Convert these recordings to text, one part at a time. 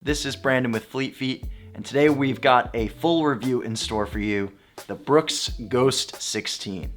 This is Brandon with Fleet Feet, and today we've got a full review in store for you, the Brooks Ghost 16.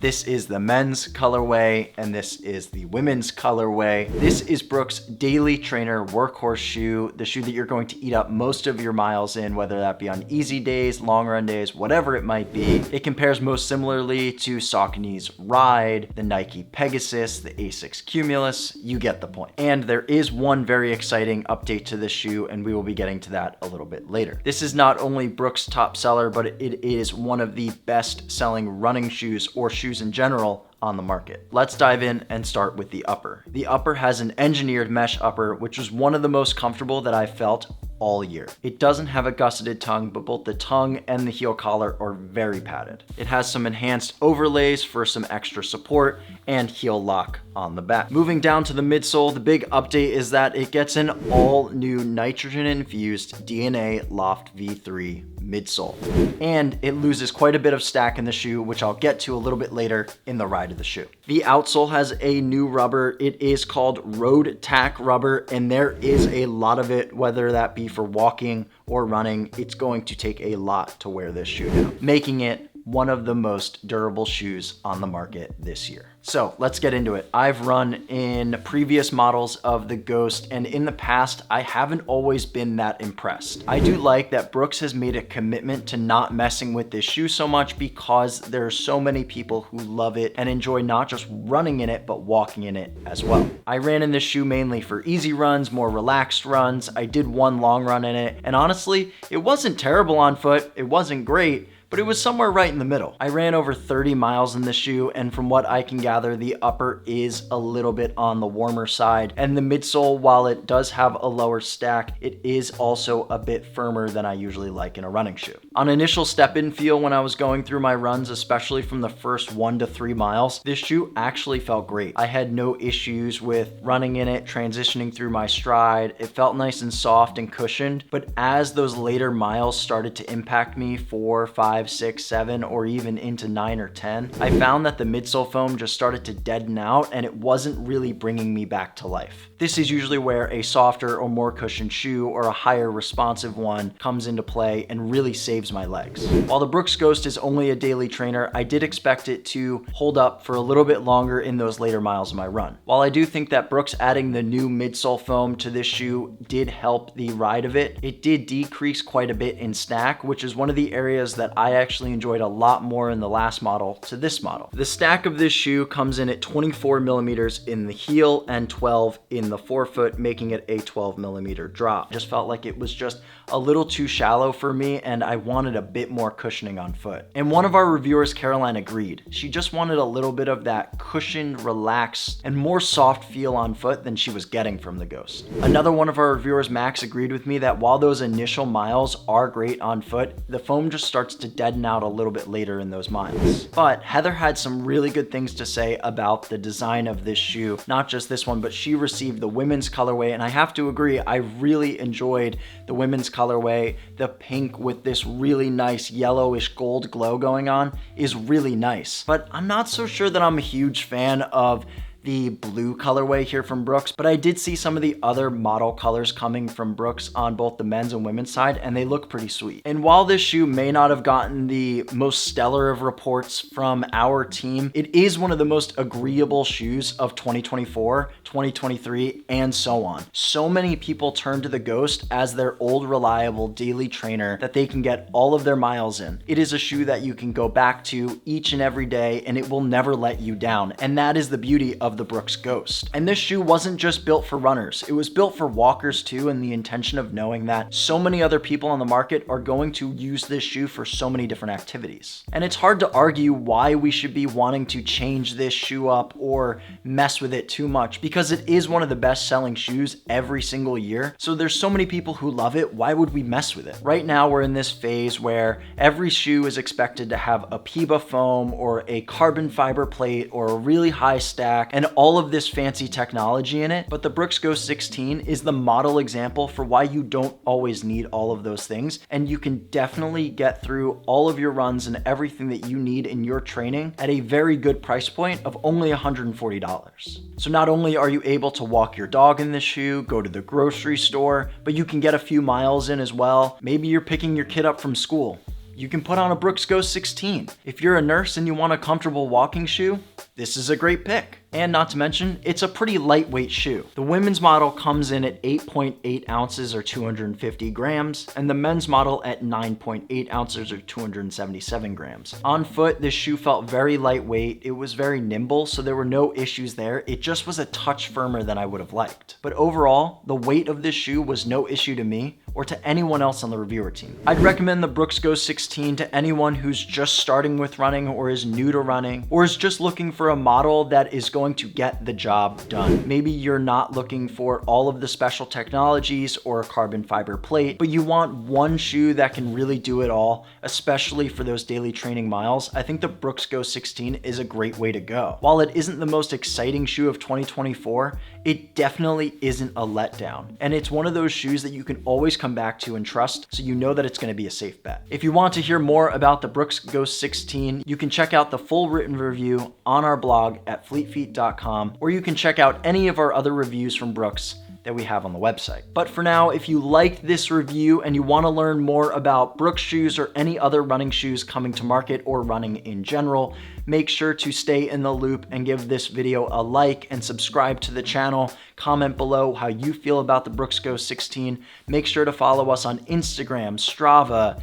This is the men's colorway, and this is the women's colorway. This is Brooks' daily trainer workhorse shoe, the shoe that you're going to eat up most of your miles in, whether that be on easy days, long run days, whatever it might be. It compares most similarly to Saucony's Ride, the Nike Pegasus, the Asics Cumulus. You get the point. And there is one very exciting update to this shoe, and we will be getting to that a little bit later. This is not only Brooks' top seller, but it is one of the best selling running shoes or shoes in general on the market. Let's dive in and start with the upper. The upper has an engineered mesh upper, which is one of the most comfortable that I've felt all year. It doesn't have a gusseted tongue, but both the tongue and the heel collar are very padded. It has some enhanced overlays for some extra support and heel lock on the back. Moving down to the midsole, the big update is that it gets an all new nitrogen-infused DNA LOFT V3 midsole. And it loses quite a bit of stack in the shoe, which I'll get to a little bit later in the ride of the shoe. The outsole has a new rubber. It is called RoadTack rubber, and there is a lot of it, whether that be for walking or running. It's going to take a lot to wear this shoe down, making it one of the most durable shoes on the market this year. So let's get into it. I've run in previous models of the Ghost, and in the past, I haven't always been that impressed. I do like that Brooks has made a commitment to not messing with this shoe so much, because there are so many people who love it and enjoy not just running in it, but walking in it as well. I ran in this shoe mainly for easy runs, more relaxed runs. I did one long run in it, and honestly, it wasn't terrible on foot. It wasn't great, but it was somewhere right in the middle. I ran over 30 miles in the shoe, and from what I can gather, the upper is a little bit on the warmer side, and the midsole, while it does have a lower stack, it is also a bit firmer than I usually like in a running shoe. On initial step-in feel when I was going through my runs, especially from the first 1 to 3 miles, this shoe actually felt great. I had no issues with running in it, transitioning through my stride. It felt nice and soft and cushioned, but as those later miles started to impact me 4, 5, 6, 7, or even into 9 or 10, I found that the midsole foam just started to deaden out, and it wasn't really bringing me back to life. This is usually where a softer or more cushioned shoe or a higher responsive one comes into play and really saves my legs. While the Brooks Ghost is only a daily trainer, I did expect it to hold up for a little bit longer in those later miles of my run. While I do think that Brooks adding the new midsole foam to this shoe did help the ride of it, it did decrease quite a bit in stack, which is one of the areas that I actually enjoyed a lot more in the last model to this model. The stack of this shoe comes in at 24 millimeters in the heel and 12 in the forefoot, making it a 12 millimeter drop. Just felt like it was just a little too shallow for me, and I wanted a bit more cushioning on foot. And one of our reviewers, Caroline, agreed. She just wanted a little bit of that cushioned, relaxed, and more soft feel on foot than she was getting from the Ghost. Another one of our reviewers, Max, agreed with me that while those initial miles are great on foot, the foam just starts to deaden out a little bit later in those miles. But Heather had some really good things to say about the design of this shoe, not just this one, but she received the women's colorway, and I have to agree, I really enjoyed the women's colorway. The pink with this really nice yellowish gold glow going on is really nice, but I'm not so sure that I'm a huge fan of the blue colorway here from Brooks, but I did see some of the other model colors coming from Brooks on both the men's and women's side, and they look pretty sweet. And while this shoe may not have gotten the most stellar of reports from our team, it is one of the most agreeable shoes of 2024, 2023, and so on. So many people turn to the Ghost as their old reliable daily trainer that they can get all of their miles in. It is a shoe that you can go back to each and every day, and it will never let you down. And that is the beauty of the Brooks Ghost. And this shoe wasn't just built for runners, it was built for walkers too, and the intention of knowing that so many other people on the market are going to use this shoe for so many different activities. And it's hard to argue why we should be wanting to change this shoe up or mess with it too much, because it is one of the best selling shoes every single year. So there's so many people who love it, why would we mess with it? Right now we're in this phase where every shoe is expected to have a PEBA foam or a carbon fiber plate or a really high stack, and and all of this fancy technology in it, but the Brooks Ghost 16 is the model example for why you don't always need all of those things, and you can definitely get through all of your runs and everything that you need in your training at a very good price point of only $140. So not only are you able to walk your dog in this shoe, go to the grocery store, but you can get a few miles in as well. Maybe you're picking your kid up from school. You can put on a Brooks Ghost 16. If you're a nurse and you want a comfortable walking shoe, this is a great pick. And not to mention, it's a pretty lightweight shoe. The women's model comes in at 8.8 ounces or 250 grams, and the men's model at 9.8 ounces or 277 grams. On foot, this shoe felt very lightweight. It was very nimble, so there were no issues there. It just was a touch firmer than I would have liked. But overall, the weight of this shoe was no issue to me or to anyone else on the reviewer team. I'd recommend the Brooks Ghost 16 to anyone who's just starting with running or is new to running or is just looking for a model that is going to get the job done. Maybe you're not looking for all of the special technologies or a carbon fiber plate, but you want one shoe that can really do it all, especially for those daily training miles. I think the Brooks Ghost 16 is a great way to go. While it isn't the most exciting shoe of 2024, it definitely isn't a letdown. And it's one of those shoes that you can always come back to and trust, so you know that it's gonna be a safe bet. If you want to hear more about the Brooks Ghost 16, you can check out the full written review on our blog at fleetfeet.com, or you can check out any of our other reviews from Brooks that we have on the website. But for now, if you liked this review and you want to learn more about Brooks shoes or any other running shoes coming to market or running in general, make sure to stay in the loop and give this video a like and subscribe to the channel. Comment below how you feel about the Brooks Ghost 16. Make sure to follow us on Instagram, Strava,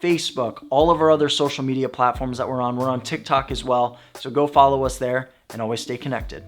Facebook, all of our other social media platforms that we're on. We're on TikTok as well, so go follow us there and always stay connected.